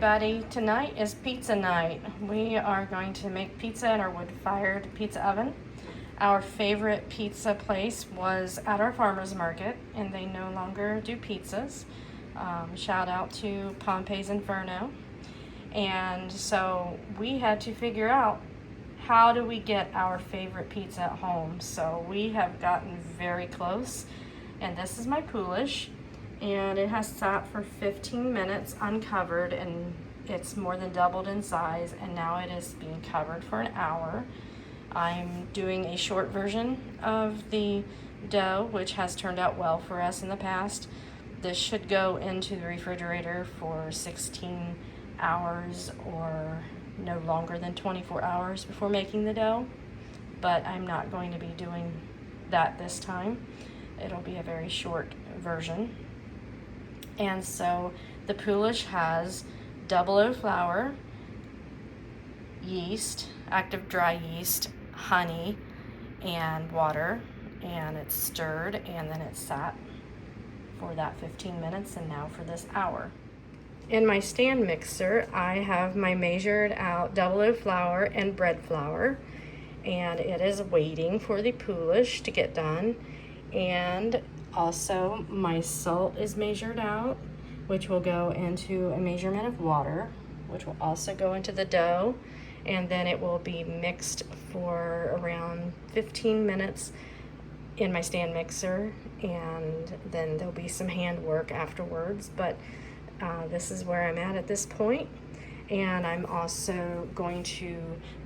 everybody. Tonight is pizza night. We are going to make pizza in our wood-fired pizza oven. Our favorite pizza place was at our farmer's market, and they no longer do pizzas. Shout out to Pompei's Inferno. And so we had to figure out, how do we get our favorite pizza at home? So we have gotten very close, and this is my poulish. And it has sat for 15 minutes uncovered, and it's more than doubled in size, and now it is being covered for an hour. I'm doing a short version of the dough, which has turned out well for us in the past. This should go into the refrigerator for 16 hours or no longer than 24 hours before making the dough, but I'm not going to be doing that this time. It'll be a very short version. And so the poulish has 00 flour, yeast, active dry yeast, honey, and water, and it's stirred, and then it's sat for that 15 minutes, and now for this hour. In my stand mixer, I have my measured out 00 flour and bread flour, and it is waiting for the poulish to get done. And also, my salt is measured out, which will go into a measurement of water, which will also go into the dough, and then it will be mixed for around 15 minutes in my stand mixer, and then there'll be some hand work afterwards, but this is where I'm at this point. And I'm also going to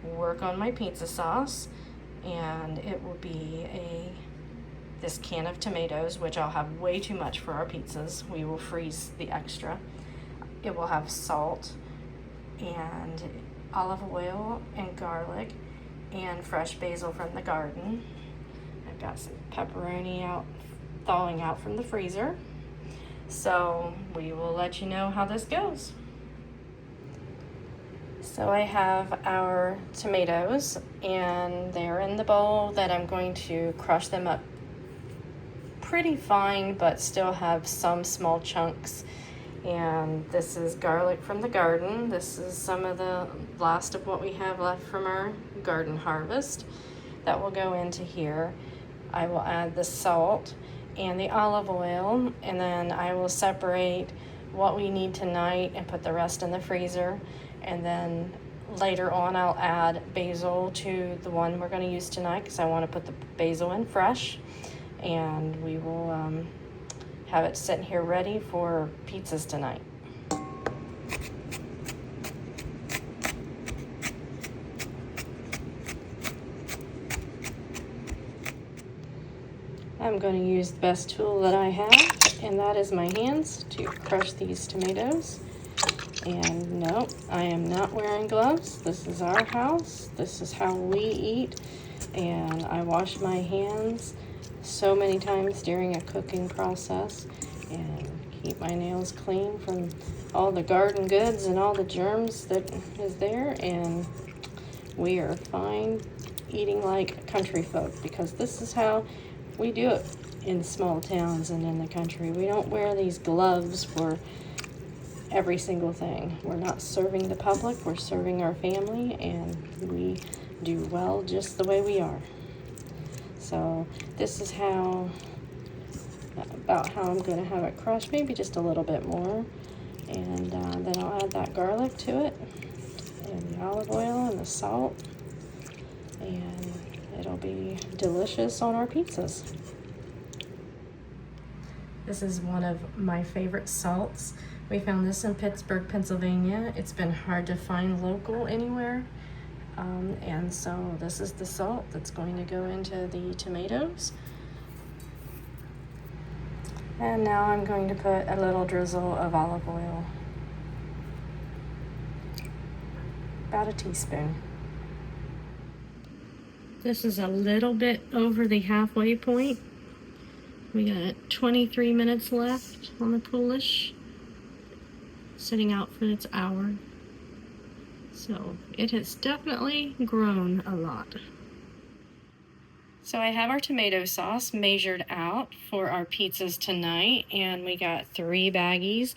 work on my pizza sauce, and it will be this can of tomatoes, which I'll have way too much for our pizzas. We will freeze the extra. It will have salt and olive oil and garlic and fresh basil from the garden. I've got some pepperoni thawing out from the freezer. So we will let you know how this goes. So I have our tomatoes, and they're in the bowl that I'm going to crush them up pretty fine, but still have some small chunks. And this is garlic from the garden. This is some of the last of what we have left from our garden harvest that will go into here. I will add the salt and the olive oil, and then I will separate what we need tonight and put the rest in the freezer. And then later on I'll add basil to the one we're going to use tonight, because I want to put the basil in fresh. And we will have it sitting here ready for pizzas tonight. I'm going to use the best tool that I have, and that is my hands to crush these tomatoes. And no, I am not wearing gloves. This is our house. This is how we eat. And I wash my hands so many times during a cooking process, and keep my nails clean from all the garden goods and all the germs that is there. And we are fine eating like country folk, because this is how we do it in small towns and in the country. We don't wear these gloves for every single thing. We're not serving the public, we're serving our family, and we do well just the way we are. So this is about how I'm going to have it crushed, maybe just a little bit more. And then I'll add that garlic to it, and the olive oil and the salt, and it'll be delicious on our pizzas. This is one of my favorite salts. We found this in Pittsburgh, Pennsylvania. It's been hard to find local anywhere. And so this is the salt that's going to go into the tomatoes. And now I'm going to put a little drizzle of olive oil. About a teaspoon. This is a little bit over the halfway point. We got 23 minutes left on the poulish, sitting out for its hour. So it has definitely grown a lot. So I have our tomato sauce measured out for our pizzas tonight, and we got 3 baggies,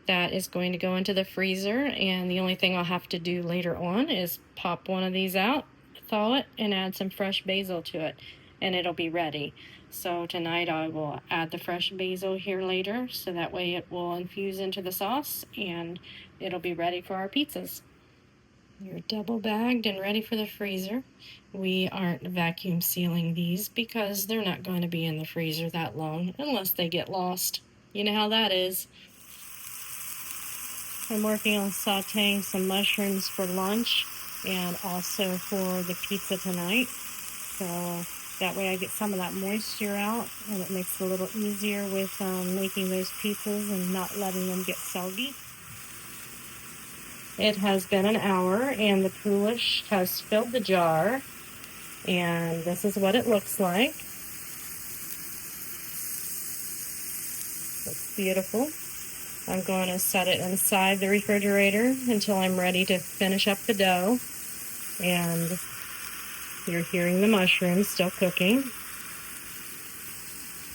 that is going to go into the freezer, and the only thing I'll have to do later on is pop one of these out, thaw it, and add some fresh basil to it, and it'll be ready. So tonight I will add the fresh basil here later, so that way it will infuse into the sauce and it'll be ready for our pizzas. You're double bagged and ready for the freezer. We aren't vacuum sealing these because they're not going to be in the freezer that long unless they get lost. You know how that is. I'm working on sauteing some mushrooms for lunch and also for the pizza tonight. So that way I get some of that moisture out, and it makes it a little easier with making those pizzas and not letting them get soggy. It has been an hour and the poulish has filled the jar, and this is what it looks like. Looks beautiful. I'm going to set it inside the refrigerator until I'm ready to finish up the dough. And you're hearing the mushrooms still cooking.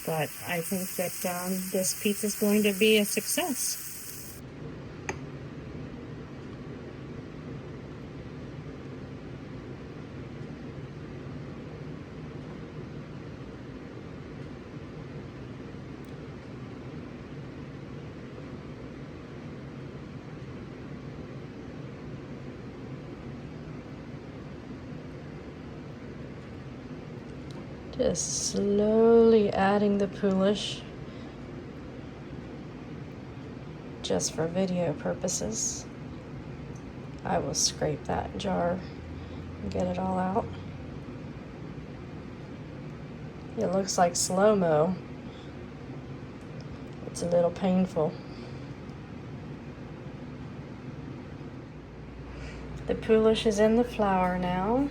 But I think that this pizza is going to be a success. Just slowly adding the poulish, just for video purposes. I will scrape that jar and get it all out. It looks like slow-mo. It's a little painful. The poulish is in the flour now,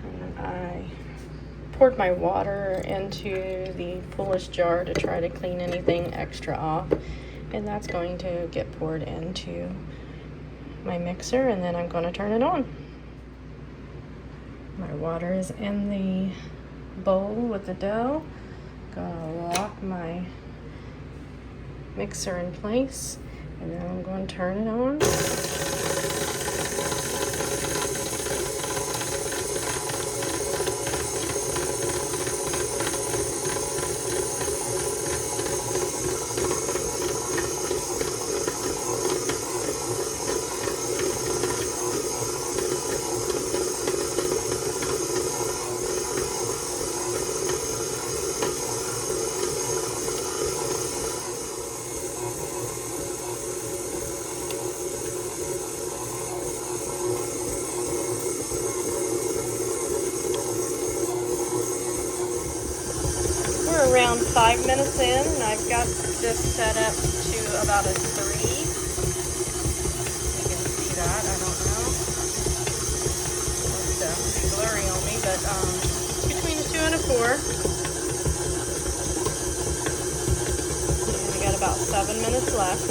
and I poured my water into the poulish jar to try to clean anything extra off, and that's going to get poured into my mixer, and then I'm going to turn it on. My water is in the bowl with the dough. Gonna lock my mixer in place, and then I'm going to turn it on. Around 5 minutes in, and I've got this set up to about a 3. You can see that, I don't know. It's be blurry on me, but between a 2 and a 4. And we got about 7 minutes left.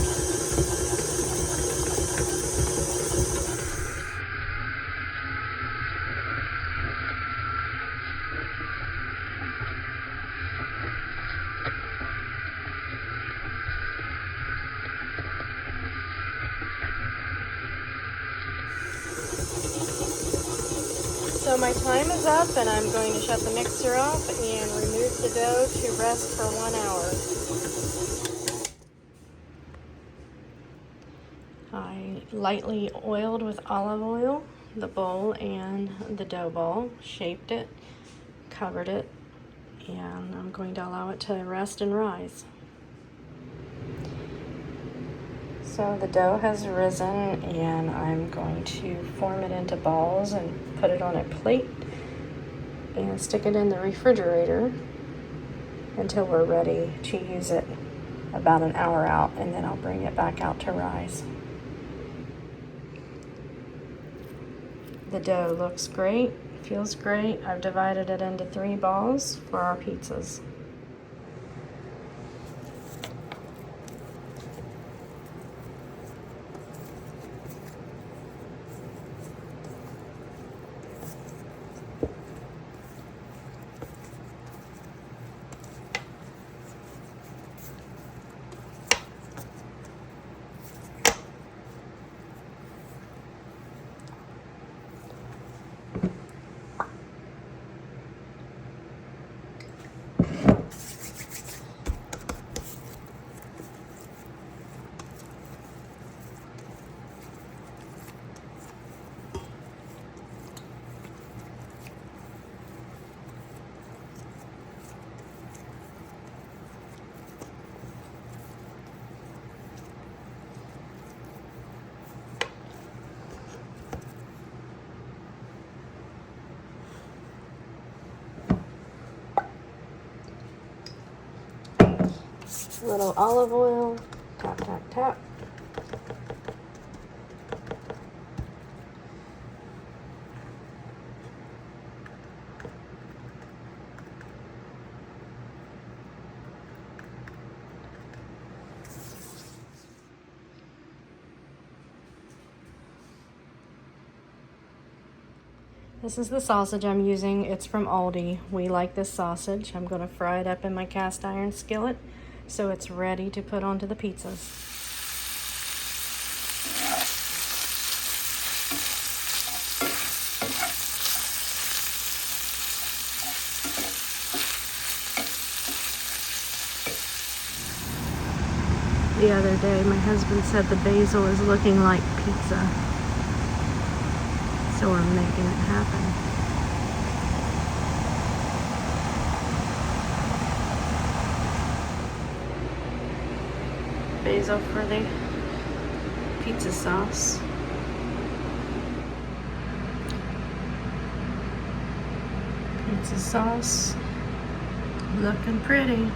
So my time is up, and I'm going to shut the mixer off and remove the dough to rest for 1 hour. I lightly oiled with olive oil the bowl and the dough ball, shaped it, covered it, and I'm going to allow it to rest and rise. So the dough has risen, and I'm going to form it into balls and put it on a plate and stick it in the refrigerator until we're ready to use it about an hour out, and then I'll bring it back out to rise. The dough looks great, feels great. I've divided it into 3 balls for our pizzas. A little olive oil, tap, tap, tap. This is the sausage I'm using. It's from Aldi. We like this sausage. I'm going to fry it up in my cast iron skillet so it's ready to put onto the pizzas. The other day, my husband said the basil is looking like pizza. So we're making it happen. Basil for the pizza sauce. Pizza sauce, looking pretty.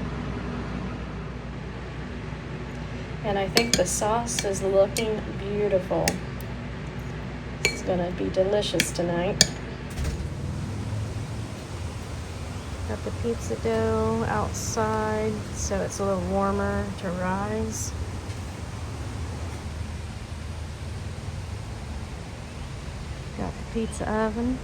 And I think the sauce is looking beautiful. This is gonna be delicious tonight. Got the pizza dough outside so it's a little warmer to rise. Got the pizza oven.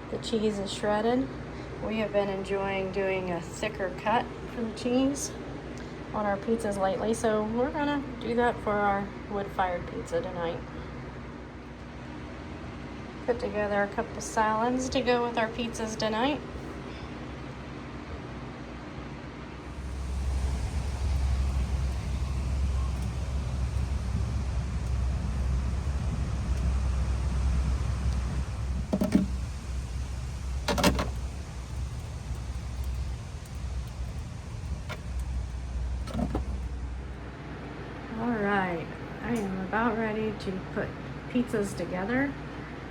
The cheese is shredded. We have been enjoying doing a thicker cut for the cheese on our pizzas lately, so we're gonna do that for our wood-fired pizza tonight. Put together a couple salads to go with our pizzas tonight. Alright, I am about ready to put pizzas together.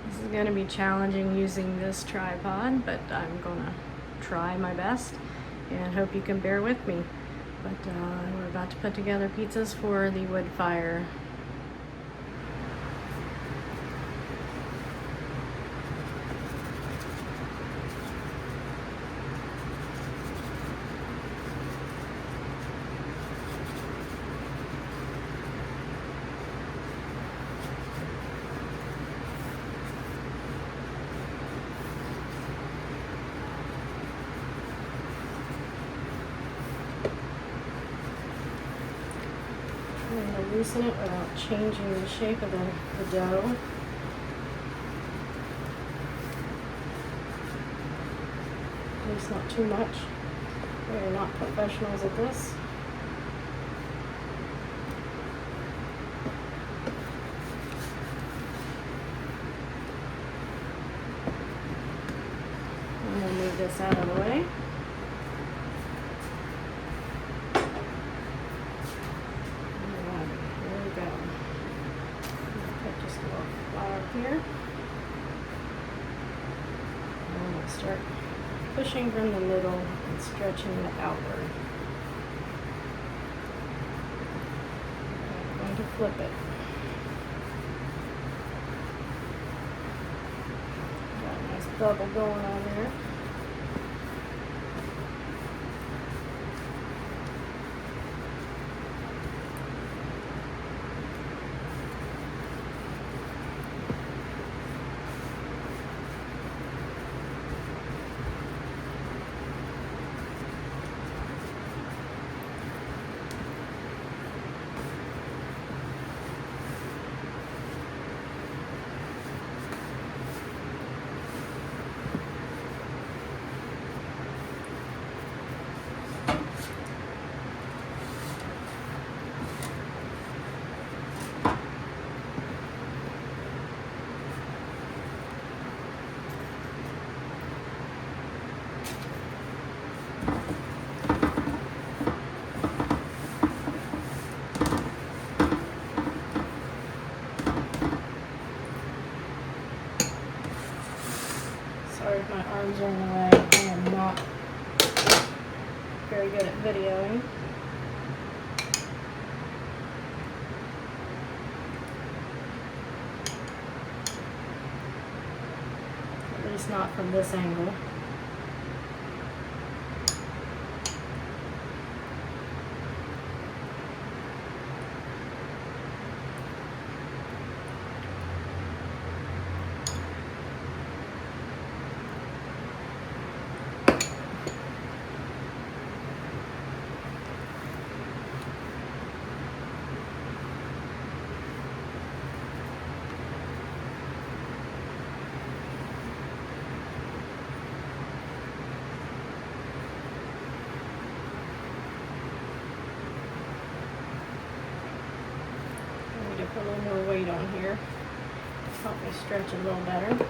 This is going to be challenging using this tripod, but I'm going to try my best and hope you can bear with me. But we're about to put together pizzas for the wood fire. I'm going to loosen it without changing the shape of the dough. At least not too much. We are not professionals at this. I'm going to move this out of the way. Here. And we'll start pushing from the middle and stretching it outward. I'm going to flip it. Got a nice bubble going on there. sorry if my arms are in the way. I am not very good at videoing. At least not from this angle. Put a little more weight on here. Help me stretch a little better.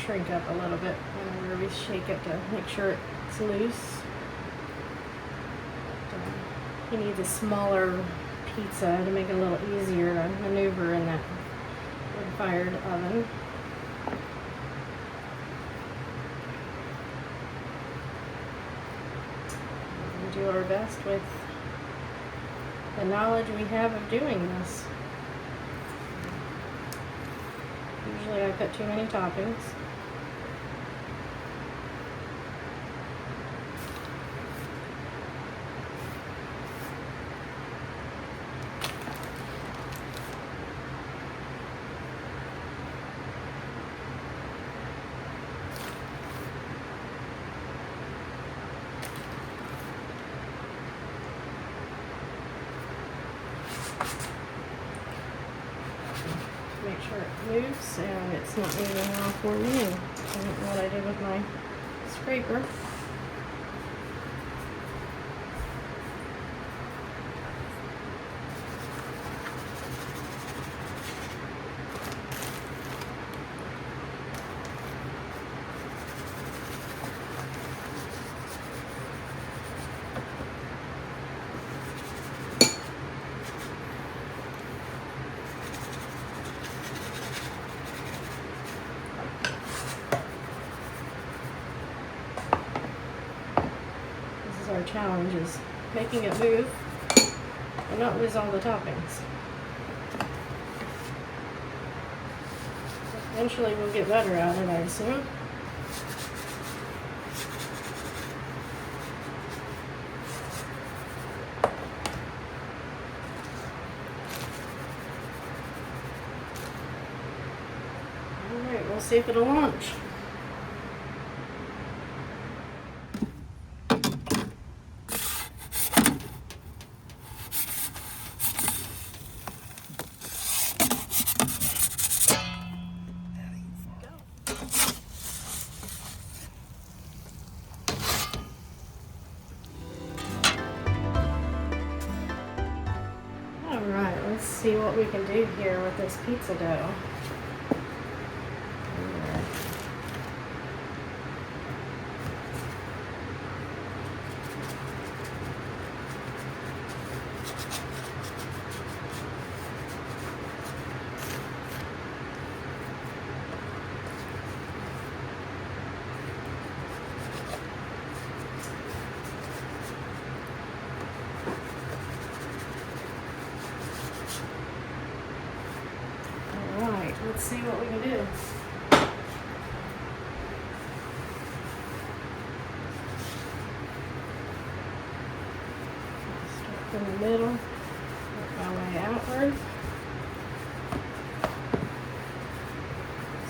Shrink up a little bit whenever we shake it to make sure it's loose. He needs a smaller pizza to make it a little easier to maneuver in that wood-fired oven. We do our best with the knowledge we have of doing this. Usually I put too many toppings. Make sure it moves and it's not moving off for me. I don't know what I did with my scraper. Our challenge is making it move and not lose all the toppings. Eventually we'll get better at it, I assume. Alright, we'll see if it'll launch. Alright, let's see what we can do here with this pizza dough. Let's see what we can do. in the middle, work my way outward.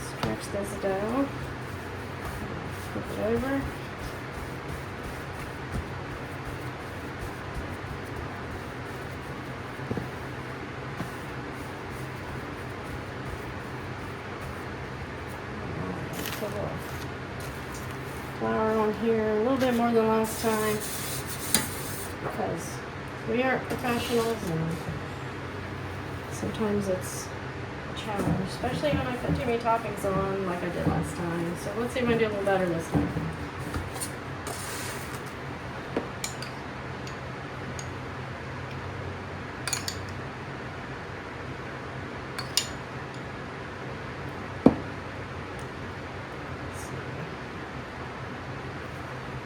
Stretch this dough, flip it over. Flour on here a little bit more than last time because we aren't professionals and sometimes it's a challenge, especially when I put too many toppings on like I did last time. So let's see if I can do a little better this time.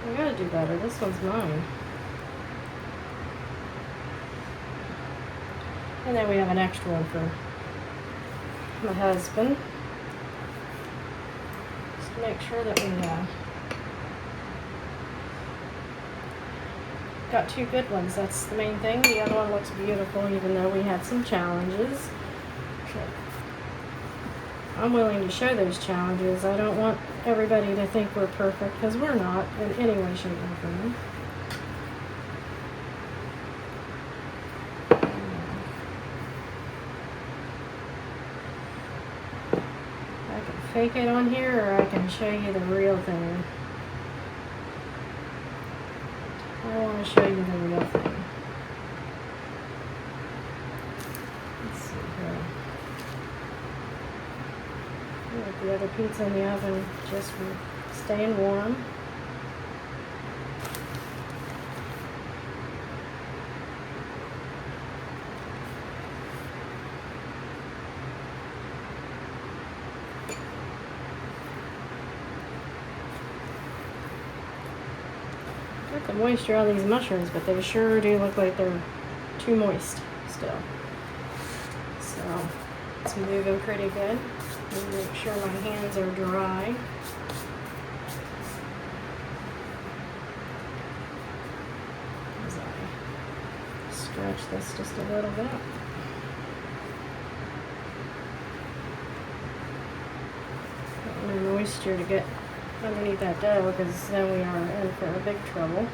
I gotta do better. This one's mine. And then we have an extra one for my husband. Just to make sure that we got two good ones. That's the main thing. The other one looks beautiful even though we had some challenges. So I'm willing to show those challenges. I don't want everybody to think we're perfect because we're not in any way, shape, or form. I can fake it on here or I can show you the real thing. I want to show you the real thing. Let's see here. Like the other pizza in the oven, just staying warm. Got the moisture out of these mushrooms, but they sure do look like they're too moist still. So it's moving pretty good. Make sure my hands are dry. As I stretch this just a little bit. Get my moisture to get underneath that dough because then we are in for a big trouble.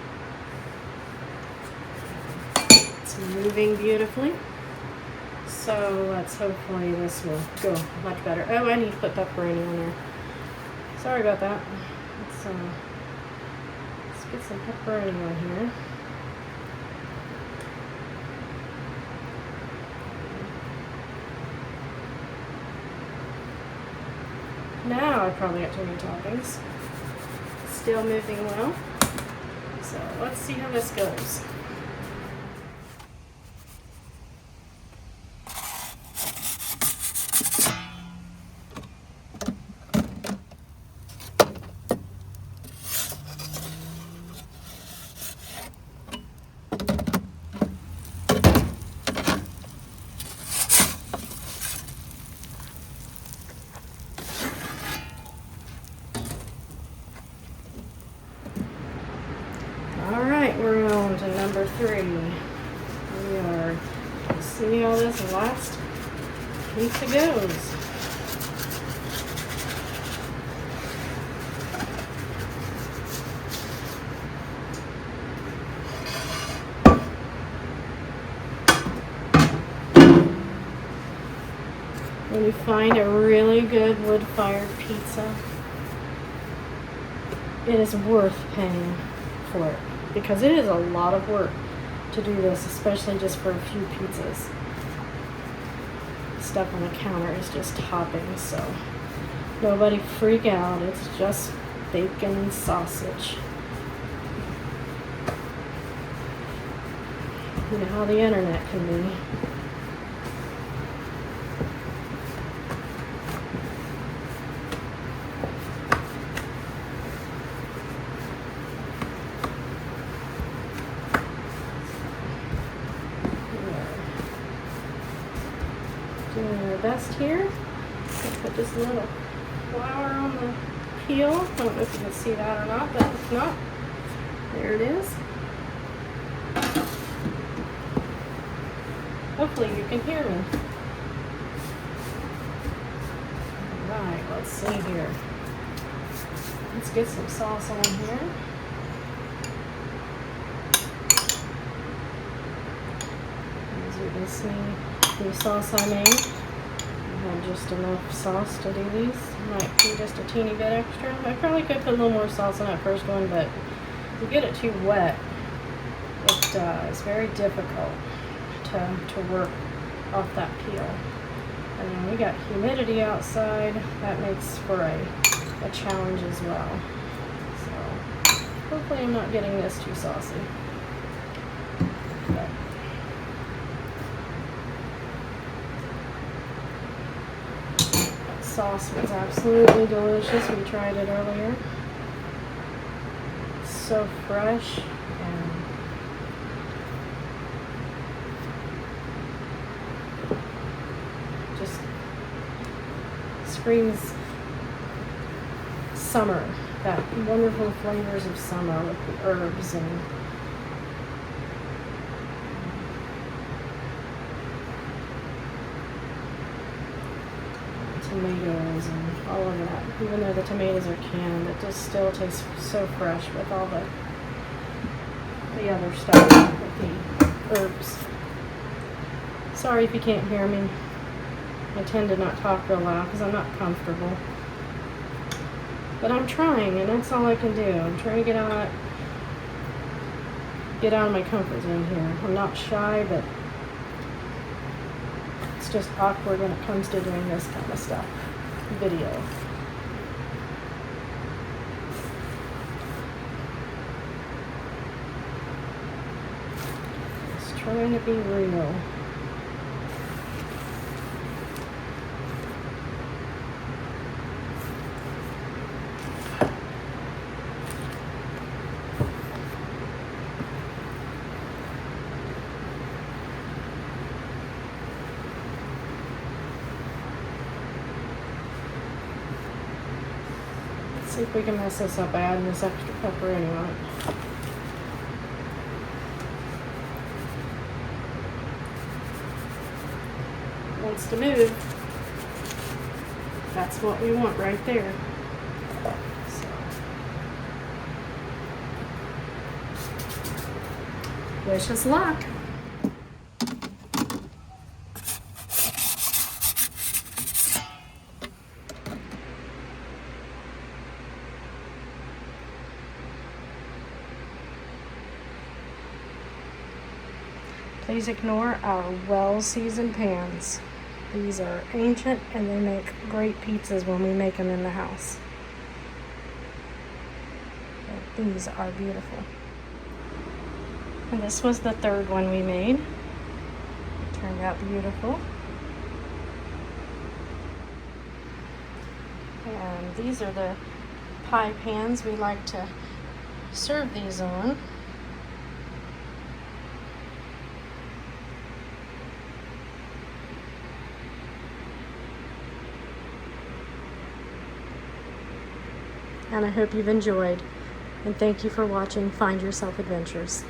It's moving beautifully. So let's hopefully this will go much better. Oh, I need to put pepperoni on there. Sorry about that. Let's get some pepperoni on here. Now I probably got too many toppings. Still moving well. So let's see how this goes. Alright, we're on to number 3. We are, see how this last pizza goes. When you find a really good wood-fired pizza, it is worth paying for it because it is a lot of work to do this, especially just for a few pizzas. Stuff on the counter is just toppings, so nobody freak out. It's just bacon and sausage. You know how the internet can be. Doing our best here. Put just a little flour on the peel. I don't know if you can see that or not, but if not, there it is. Hopefully you can hear me. Alright, let's see here. Let's get some sauce on here. As you can see, the sauce I made, I had just enough sauce to do these. Might be just a teeny bit extra. I probably could put a little more sauce on that first one, but if you get it too wet, it is very difficult to work off that peel. And then we got humidity outside. That makes for a challenge as well. So hopefully I'm not getting this too saucy. But that sauce was absolutely delicious. We tried it earlier. It's so fresh and just screams summer, that wonderful flavors of summer with the herbs and tomatoes and all of that. Even though the tomatoes are canned, it just still tastes so fresh with all the other stuff, with the herbs. Sorry if you can't hear me. I tend to not talk real loud because I'm not comfortable. But I'm trying, and that's all I can do. I'm trying to get out of my comfort zone here. I'm not shy, but it's just awkward when it comes to doing this kind of stuff. Video. Just trying to be real. See if we can mess this up by adding this extra pepperoni on it. Wants to move. That's what we want right there. So. Wish us luck. Please ignore our well-seasoned pans. These are ancient and they make great pizzas when we make them in the house. But these are beautiful. And this was the third one we made. It turned out beautiful. And these are the pie pans we like to serve these on. And I hope you've enjoyed. And thank you for watching Find Yourself Adventures.